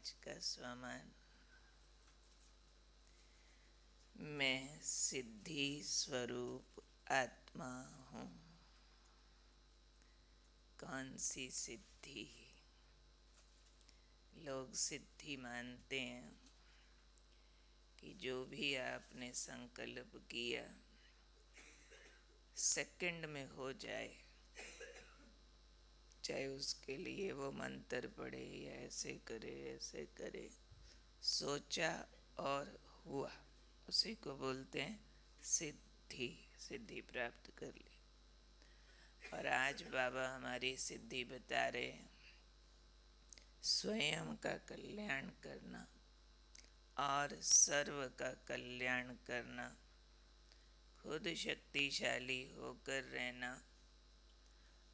आज का स्वमान। मैं सिद्धि स्वरूप आत्मा हूँ। कौन सी सिद्धि? लोग सिद्धि मानते हैं कि जो भी आपने संकल्प किया सेकंड में हो जाए, चाहे उसके लिए वो मंत्र पढ़े या ऐसे करे, सोचा और हुआ, उसी को बोलते हैं सिद्धि। सिद्धि प्राप्त कर ली। और आज बाबा हमारी सिद्धि बता रहे हैं, स्वयं का कल्याण करना और सर्व का कल्याण करना, खुद शक्तिशाली होकर रहना,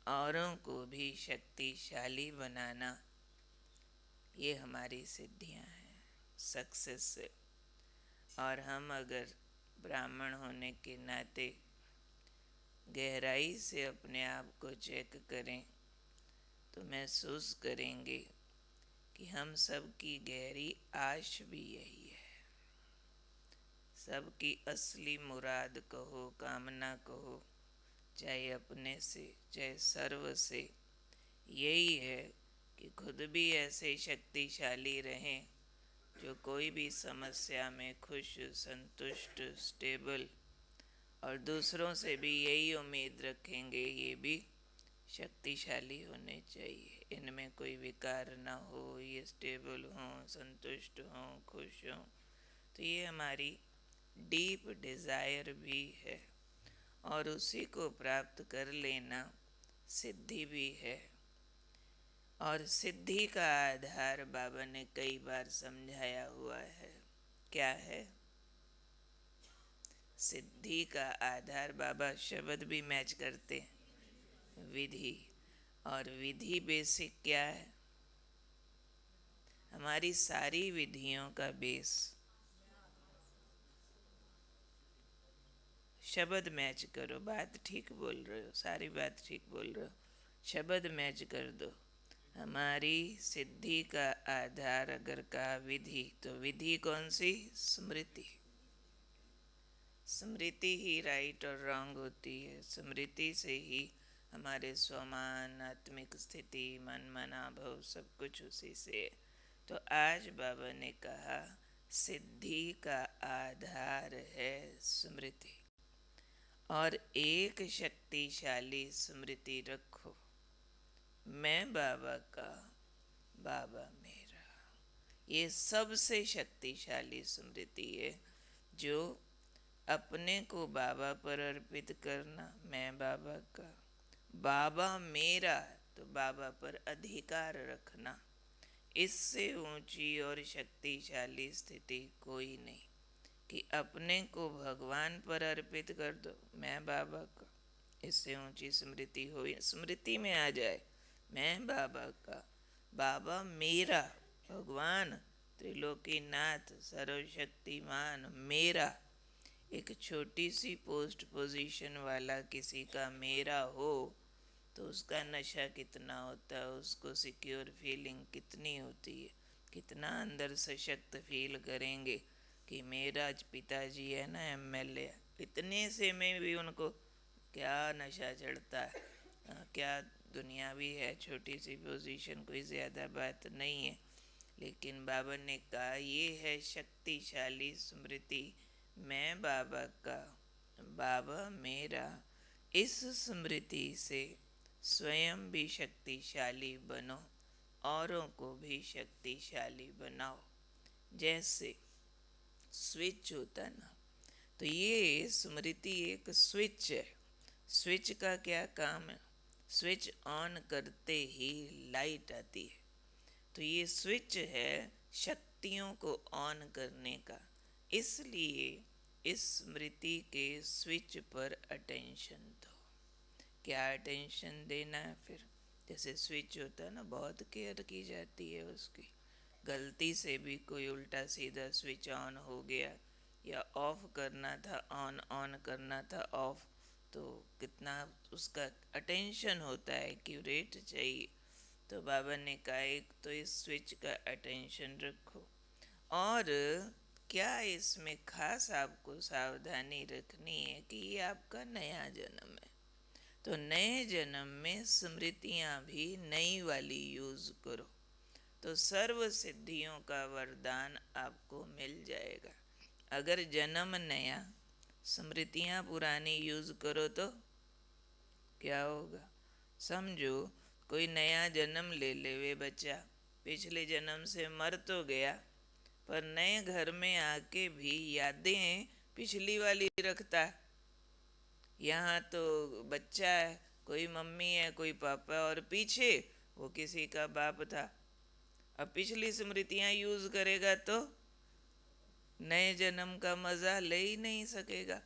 औरों को भी शक्तिशाली बनाना, ये हमारी सिद्धियां हैं, सक्सेस है। और हम अगर ब्राह्मण होने के नाते गहराई से अपने आप को चेक करें तो महसूस करेंगे कि हम सब की गहरी आश भी यही है। सबकी असली मुराद कहो, कामना कहो, चाहे अपने से चाहे सर्व से, यही है कि खुद भी ऐसे शक्तिशाली रहें जो कोई भी समस्या में खुश, संतुष्ट, स्टेबल, और दूसरों से भी यही उम्मीद रखेंगे ये भी शक्तिशाली होने चाहिए, इनमें कोई विकार ना हो, ये स्टेबल हों, संतुष्ट हों, खुश हों। तो ये हमारी डीप डिज़ायर भी है और उसी को प्राप्त कर लेना सिद्धि भी है। और सिद्धि का आधार बाबा ने कई बार समझाया हुआ है। क्या है सिद्धि का आधार? बाबा शब्द भी मैच करते हैं, विधि। और विधि बेसिक क्या है? हमारी सारी विधियों का बेस। शब्द मैच करो, बात ठीक बोल रहे हो, सारी बात ठीक बोल रहे हो, शब्द मैच कर दो। हमारी सिद्धि का आधार अगर कहा विधि, तो विधि कौन सी? स्मृति। स्मृति ही राइट और रॉन्ग होती है। स्मृति से ही हमारे स्वमान, आत्मिक स्थिति, मन मनाभव सब कुछ उसी से है। तो आज बाबा ने कहा सिद्धि का आधार है स्मृति। और एक शक्तिशाली स्मृति रखो, मैं बाबा का, बाबा मेरा। ये सबसे शक्तिशाली स्मृति है, जो अपने को बाबा पर अर्पित करना, मैं बाबा का, बाबा मेरा, तो बाबा पर अधिकार रखना। इससे ऊंची और शक्तिशाली स्थिति कोई नहीं कि अपने को भगवान पर अर्पित कर दो, मैं बाबा का। इससे ऊंची स्मृति हो, स्मृति में आ जाए मैं बाबा का, बाबा मेरा, भगवान त्रिलोकीनाथ सर्वशक्तिमान मेरा। एक छोटी सी पोस्ट पोजीशन वाला किसी का मेरा हो तो उसका नशा कितना होता है, उसको सिक्योर फीलिंग कितनी होती है, कितना अंदर सशक्त फील करेंगे कि मेरा पिताजी है ना एमएलए, इतने से में भी उनको क्या नशा चढ़ता है। क्या दुनियावी है, छोटी सी पोजीशन, कोई ज़्यादा बात नहीं है। लेकिन बाबा ने कहा ये है शक्तिशाली स्मृति, मैं बाबा का, बाबा मेरा। इस स्मृति से स्वयं भी शक्तिशाली बनो, औरों को भी शक्तिशाली बनाओ। जैसे स्विच होता है ना, तो ये स्मृति एक स्विच है। स्विच का क्या काम है? स्विच ऑन करते ही लाइट आती है। तो ये स्विच है शक्तियों को ऑन करने का। इसलिए इस स्मृति के स्विच पर अटेंशन दो। क्या अटेंशन देना है? फिर जैसे स्विच होता है ना, बहुत केयर की जाती है उसकी। गलती से भी कोई उल्टा सीधा स्विच ऑन हो गया, या ऑफ करना था ऑन, ऑन करना था ऑफ, तो कितना उसका अटेंशन होता है, एक्यूरेट चाहिए। तो बाबा ने कहा एक तो इस स्विच का अटेंशन रखो, और क्या इसमें खास आपको सावधानी रखनी है कि ये आपका नया जन्म है, तो नए जन्म में स्मृतियां भी नई वाली यूज करो, तो सर्व सिद्धियों का वरदान आपको मिल जाएगा। अगर जन्म नया, स्मृतियां पुरानी यूज करो तो क्या होगा? समझो कोई नया जन्म ले ले वे बच्चा, पिछले जन्म से मर तो गया, पर नए घर में आके भी यादें पिछली वाली रखता है। यहाँ तो बच्चा है, कोई मम्मी है कोई पापा, और पीछे वो किसी का बाप था। अब पिछली स्मृतियां यूज करेगा तो नए जन्म का मज़ा ले ही नहीं सकेगा।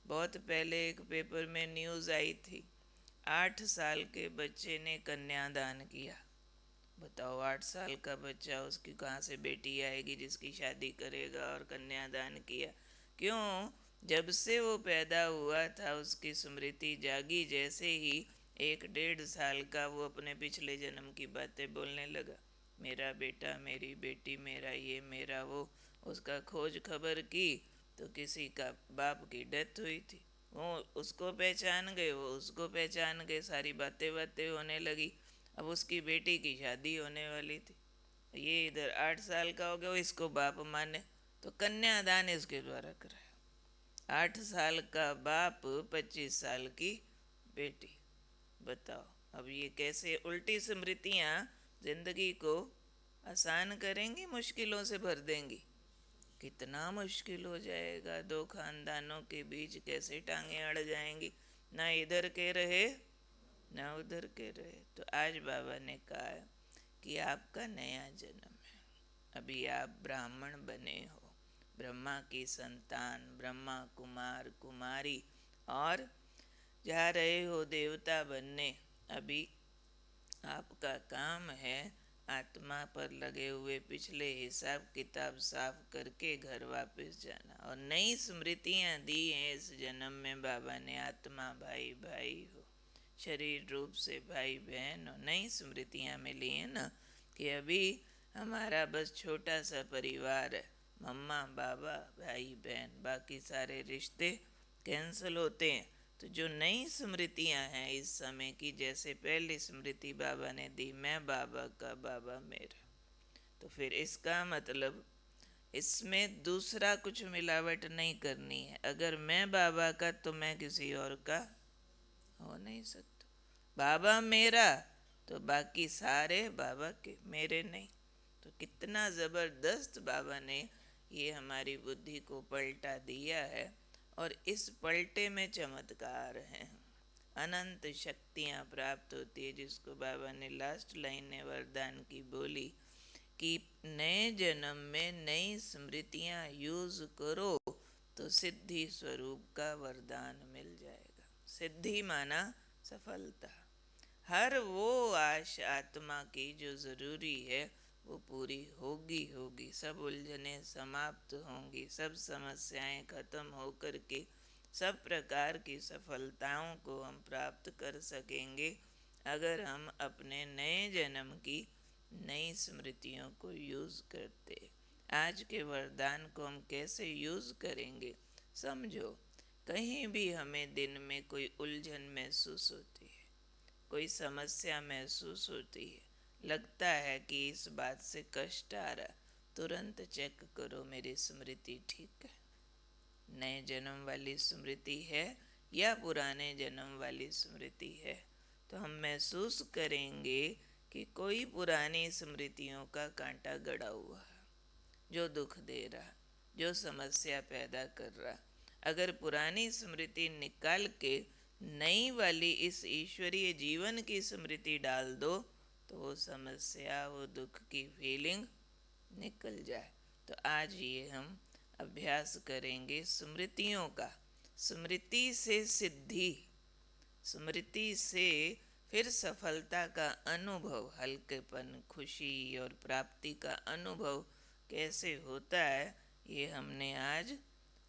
बहुत पहले एक पेपर में न्यूज़ आई थी, 8 साल के बच्चे ने कन्यादान किया। बताओ 8 साल का बच्चा, उसकी कहाँ से बेटी आएगी जिसकी शादी करेगा, और कन्यादान किया। क्यों? जब से वो पैदा हुआ था उसकी स्मृति जागी, जैसे ही 1 डेढ़ साल का वो अपने पिछले जन्म की बातें बोलने लगा। मेरा बेटा, मेरी बेटी, मेरा ये मेरा वो। उसका खोज खबर की तो किसी का बाप की डेथ हुई थी। वो उसको पहचान गए, वो उसको पहचान गए, सारी बातें बातें होने लगी। अब उसकी बेटी की शादी होने वाली थी, ये इधर 8 साल का हो गया, वो इसको बाप माने, तो कन्यादान इसके द्वारा कराया। 8 साल का बाप, 25 साल की बेटी। बताओ अब ये कैसे उल्टी स्मृतियाँ जिंदगी को आसान करेंगी, मुश्किलों से भर देंगी। कितना मुश्किल हो जाएगा, दो खानदानों के बीच कैसे टांगे अड़ जाएंगी, ना इधर के रहे ना उधर के रहे। तो आज बाबा ने कहा कि आपका नया जन्म है, अभी आप ब्राह्मण बने हो, ब्रह्मा की संतान, ब्रह्मा कुमार कुमारी, और जा रहे हो देवता बनने। अभी आपका काम है आत्मा पर लगे हुए पिछले हिसाब किताब साफ करके घर वापस जाना, और नई स्मृतियाँ दी हैं इस जन्म में बाबा ने। आत्मा भाई भाई हो, शरीर रूप से भाई बहन हो, नई स्मृतियाँ मिली हैं ना, कि अभी हमारा बस छोटा सा परिवार है, मम्मा बाबा भाई बहन, बाकी सारे रिश्ते कैंसिल होते हैं। तो जो नई स्मृतियां हैं इस समय की, जैसे पहली स्मृति बाबा ने दी, मैं बाबा का बाबा मेरा, तो फिर इसका मतलब इसमें दूसरा कुछ मिलावट नहीं करनी है। अगर मैं बाबा का तो मैं किसी और का हो नहीं सकता। बाबा मेरा तो बाकी सारे बाबा के, मेरे नहीं। तो कितना ज़बरदस्त बाबा ने ये हमारी बुद्धि को पलटा दिया है, और इस पलटे में चमत्कार हैं, अनंत शक्तियाँ प्राप्त होती है, जिसको बाबा ने लास्ट लाइन में वरदान की बोली कि नए जन्म में नई स्मृतियाँ यूज करो तो सिद्धि स्वरूप का वरदान मिल जाएगा। सिद्धि माना सफलता। हर वो आश आत्मा की जो ज़रूरी है वो पूरी होगी होगी, सब उलझनें समाप्त होंगी, सब समस्याएं खत्म होकर के सब प्रकार की सफलताओं को हम प्राप्त कर सकेंगे, अगर हम अपने नए जन्म की नई स्मृतियों को यूज़ करते। आज के वरदान को हम कैसे यूज़ करेंगे? समझो, कहीं भी हमें दिन में कोई उलझन महसूस होती है, कोई समस्या महसूस होती है, लगता है कि इस बात से कष्ट आ रहा, तुरंत चेक करो मेरी स्मृति ठीक है, नए जन्म वाली स्मृति है या पुराने जन्म वाली स्मृति है। तो हम महसूस करेंगे कि कोई पुरानी स्मृतियों का कांटा गड़ा हुआ है, जो दुख दे रहा, जो समस्या पैदा कर रहा। अगर पुरानी स्मृति निकाल के नई वाली इस ईश्वरीय जीवन की स्मृति डाल दो, तो वो समस्या, वो दुख की फीलिंग निकल जाए। तो आज ये हम अभ्यास करेंगे स्मृतियों का। स्मृति से सिद्धि, स्मृति से फिर सफलता का अनुभव, हल्केपन, खुशी और प्राप्ति का अनुभव कैसे होता है, ये हमने आज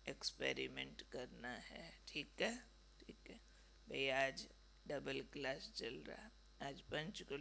एक्सपेरिमेंट करना है। ठीक है, ठीक है भाई। आज डबल क्लास चल रहा, आज पंचकुला